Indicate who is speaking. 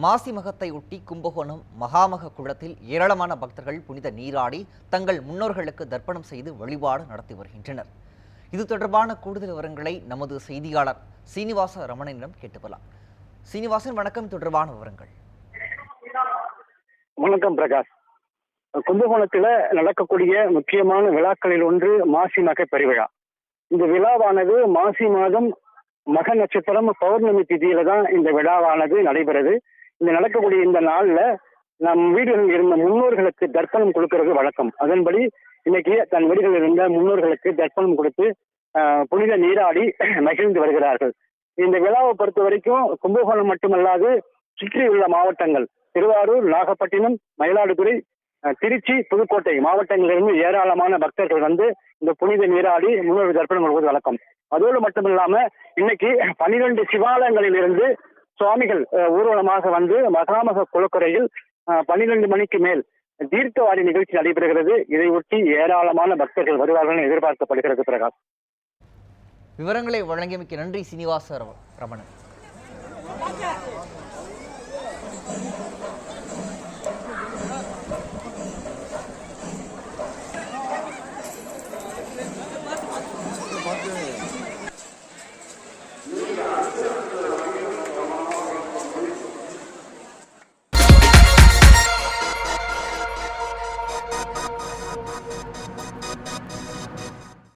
Speaker 1: மாசி மகத்தை ஒட்டி கும்பகோணம் மகாமக குளத்தில் ஏராளமான பக்தர்கள் புனித நீராடி தங்கள் முன்னோர்களுக்கு தர்ப்பணம் செய்து வழிபாடு நடத்தி வருகின்றனர். இது தொடர்பான கூடுதல் விவரங்களை நமது செய்தியாளர் சீனிவாச ரமணனிடம் கேட்டுப்பலாம். சீனிவாசன், வணக்கம். தொடர்பான விவரங்கள்.
Speaker 2: வணக்கம் பிரகாஷ். கும்பகோணத்துல நடக்கக்கூடிய முக்கியமான விழாக்களில் ஒன்று மாசி மக பெருவிழா. இந்த விழாவானது மாசி மாதம் மக நட்சத்திரம் பௌர்ணமி திதியில தான் இந்த விழாவானது நடைபெறுது. இந்த நடக்கக்கூடிய இந்த நாள்ல நம் வீடுகளில் இருந்த முன்னோர்களுக்கு தர்ப்பணம் கொடுக்கிறது வழக்கம். அதன்படி இன்னைக்கு தன் வீடுகளில் இருந்த முன்னோர்களுக்கு தர்ப்பணம் கொடுத்து புனித நீராடி மகிழ்ந்து வருகிறார்கள். இந்த விழாவை பொறுத்த வரைக்கும் கும்பகோணம் மட்டுமல்லாது சுற்றியுள்ள மாவட்டங்கள் திருவாரூர், நாகப்பட்டினம், மயிலாடுதுறை, திருச்சி, புதுக்கோட்டை மாவட்டங்களிலிருந்து ஏராளமான பக்தர்கள் வந்து இந்த புனித நீராடி முன்னோர்கள் தர்ப்பணம் கொடுப்பது வழக்கம். அதோடு மட்டுமில்லாம இன்னைக்கு 12 சிவாலயங்களில் இருந்து சுவாமிகள் ஊர்வலமாக வந்து மகாமக குளக்கரையில் 12 மணிக்கு மேல் தீர்த்தவாரி நிகழ்ச்சி நடைபெறுகிறது. இதை ஒட்டி ஏராளமான பக்தர்கள் வருவார்கள் என எதிர்பார்க்கப்படுகிறது. பிரகாஷ்,
Speaker 1: விவரங்களை வழங்கியமைக்கு நன்றி சீனிவாச ரமணன்.